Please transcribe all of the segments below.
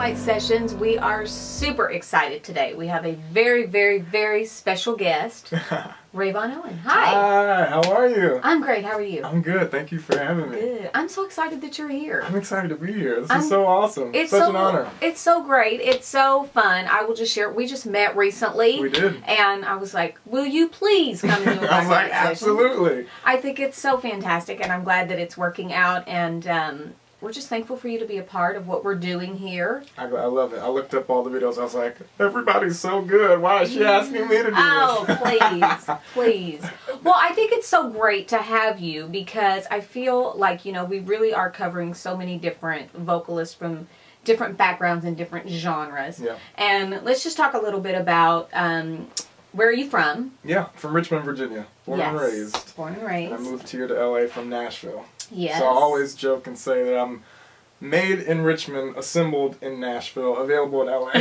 White Sessions. We are super excited today. We have a very, very, very special guest, Rayvon Owen. Hi. Hi, how are you? I'm great. How are you? I'm good. Thank you for having me. Good. I'm so excited that you're here. I'm excited to be here. This is so awesome. It's such an honor. It's so great. It's so fun. I will just share. We just met recently. We did. And I was like, will you please come to I was like, absolutely. I think it's so fantastic, and I'm glad that it's working out, and we're just thankful for you to be a part of what we're doing here. I love it. I looked up all the videos. I was like, everybody's so good. Why is she asking me to do this? Oh, please. Well, I think it's so great to have you because I feel like, we really are covering so many different vocalists from different backgrounds and different genres. Yeah. And let's just talk a little bit about where are you from? Yeah, from Richmond, Virginia. Born and raised. Born and raised. I moved here to LA from Nashville. Yes. So I always joke and say that I'm made in Richmond, assembled in Nashville, available in LA.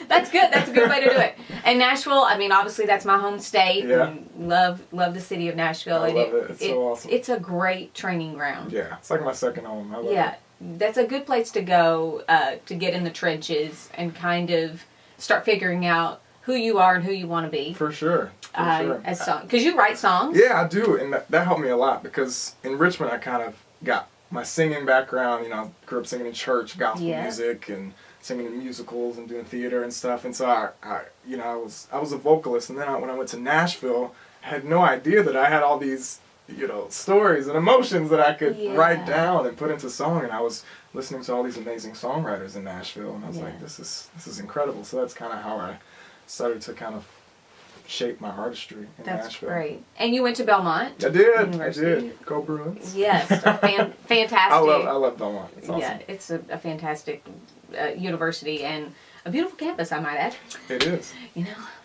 That's good. That's a good way to do it. And Nashville, I mean, obviously that's my home state. Yeah. And love the city of Nashville. I love it. It's so awesome. It's a great training ground. Yeah, it's like my second home. I love it. That's a good place to go to get in the trenches and kind of start figuring out who you are and who you want to be. For sure. Because you write songs. Yeah, I do, and that helped me a lot because in Richmond I kind of got my singing background. I grew up singing in church, gospel music, and singing in musicals and doing theater and stuff. And so I was a vocalist, and then when I went to Nashville, I had no idea that I had all these stories and emotions that I could write down and put into song. And I was listening to all these amazing songwriters in Nashville, and I was like, this is incredible. So that's kind of how I started to kind of shape my artistry in Nashville. That's great. And you went to Belmont. I did. Go Bruins. Yes, fantastic. I love Belmont. It's awesome. Yeah, it's a fantastic university and a beautiful campus, I might add. It is.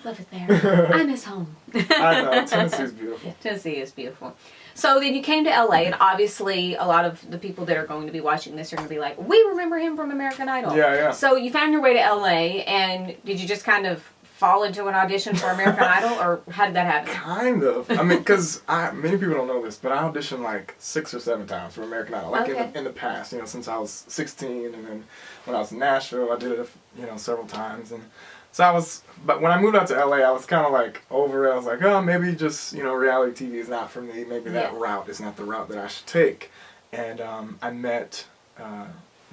Love it there. I miss home. I know. Tennessee's beautiful. Tennessee is beautiful. So then you came to LA, and obviously a lot of the people that are going to be watching this are going to be like, we remember him from American Idol. Yeah. So you found your way to LA, and did you just kind of fall into an audition for American Idol, or how did that happen? Kind of. I mean, because many people don't know this, but I auditioned like 6 or 7 times for American Idol, in the past, since I was 16, and then when I was in Nashville, I did it, several times, and so but when I moved out to LA, I was kind of like over it. I was like, oh, maybe just, reality TV is not for me. Maybe that route is not the route that I should take. And I met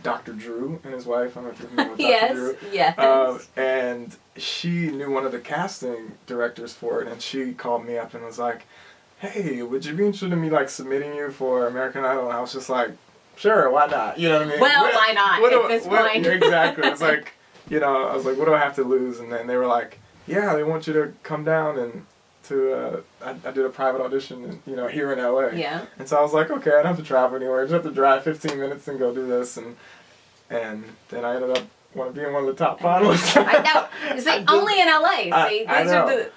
Dr. Drew and his wife. I don't know if you know Dr. Drew. Yes. And she knew one of the casting directors for it, and she called me up and was like, hey, would you be interested in me submitting you for American Idol? And I was just like, sure, why not? You know what I mean? Well, why not at this point? Exactly. It's like, I was like, what do I have to lose? And then they were like, yeah, they want you to come down and I did a private audition, here in LA. Yeah. And so I was like, okay, I don't have to travel anywhere. I just have to drive 15 minutes and go do this. And then I ended up being one of the top finalists. I know. See, only in LA. See,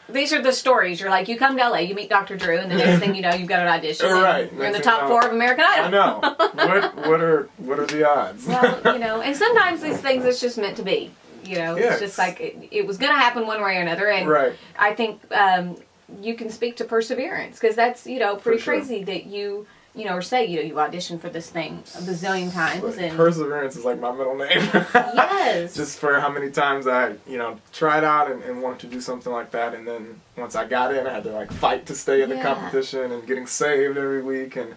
these are the stories. You're like, you come to LA, you meet Dr. Drew, and the next thing you know, you've got an audition. Right. You're in the top 4 of American Idol. I know. What are the odds? Well, and sometimes these things it's just meant to be. It's just like it was going to happen one way or another. And I think you can speak to perseverance, because that's pretty crazy that you or say you auditioned for this thing a bazillion times. And perseverance is like my middle name. Yes. Just for how many times I tried out and wanted to do something like that, and then once I got in, I had to fight to stay in the competition and getting saved every week and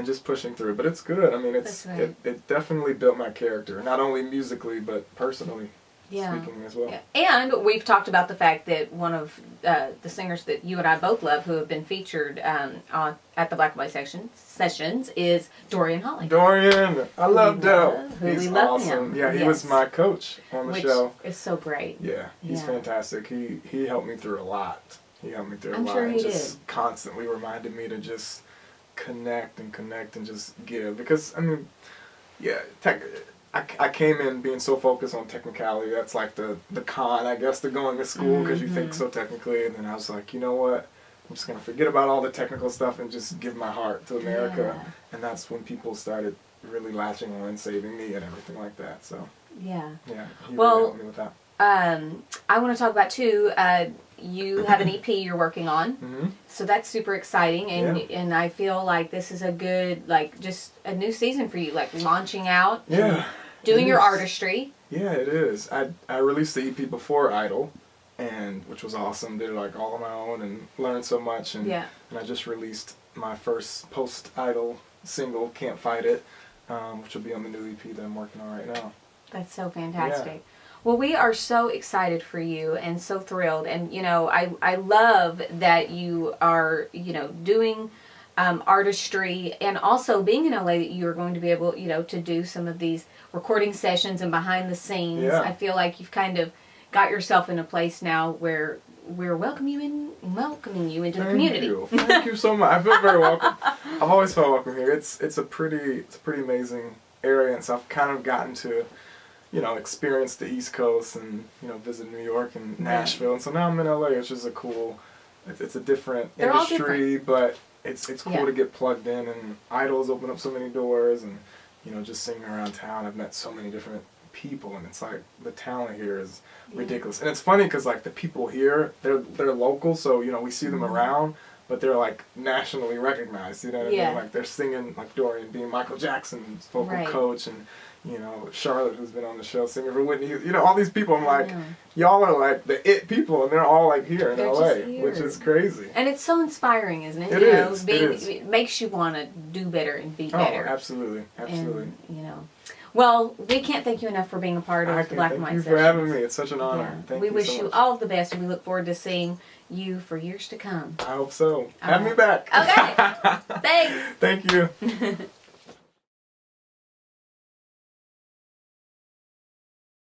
just pushing through. But it's good. I mean, it definitely built my character, not only musically but personally. Speaking as well. Yeah. And we've talked about the fact that one of the singers that you and I both love, who have been featured at the Black and White Sessions, is Dorian Holly. Dorian! I love Del. He's awesome. Him. Yeah, he was my coach on the show. Which is so great. Yeah, he's fantastic. He helped me through a lot. I'm sure he just constantly reminded me to just connect and just give. Because, I mean, I came in being so focused on technicality. That's like the con, I guess, to going to school, because you think so technically. And then I was like, you know what? I'm just going to forget about all the technical stuff and just give my heart to America. Yeah. And that's when people started really latching on and saving me and everything like that. So, he really helped me with that. I want to talk about, too, you have an EP you're working on. So that's super exciting. And I feel like this is a good, just a new season for you, launching out. doing your artistry. Yeah, it is. I released the EP before Idol, which was awesome. Did it like all on my own and learned so much. And I just released my first post-Idol single, Can't Fight It, which will be on the new EP that I'm working on right now. That's so fantastic. Yeah. Well, we are so excited for you and so thrilled. And, you know, I love that you are, you know, doing artistry and also being in LA that you are going to be able, you know, to do some of these recording sessions and behind the scenes. Yeah. I feel like you've kind of got yourself in a place now where we're welcoming you into the community. Thank you so much. I feel very welcome. I've always felt welcome here. It's a pretty amazing area, and so I've kind of gotten to, you know, experience the East Coast and, you know, visit New York and Nashville, and so now I'm in LA, which is a cool. It's a different industry, but it's cool to get plugged in, and Idol's opened up so many doors, and, you know, just singing around town, I've met so many different people, and it's like the talent here is ridiculous. And it's funny because like the people here, they're local, so, you know, we see them around, but they're like nationally recognized, you know what I mean? Like they're singing, like Dorian being Michael Jackson's vocal coach, and, you know, Charlotte, who's been on the show singing for Whitney, you know, all these people. I'm like, y'all are like the it people, and they're all like here in LA, which is crazy. And it's so inspiring, isn't it? It is. It makes you want to do better and be better. Oh, absolutely. And, you know. Well, we can't thank you enough for being a part of the Black and White Sessions. Thank you for having me. It's such an honor. Yeah. We wish you all the best, and we look forward to seeing you for years to come. I hope so. Have me back. Okay. Thanks. Thank you.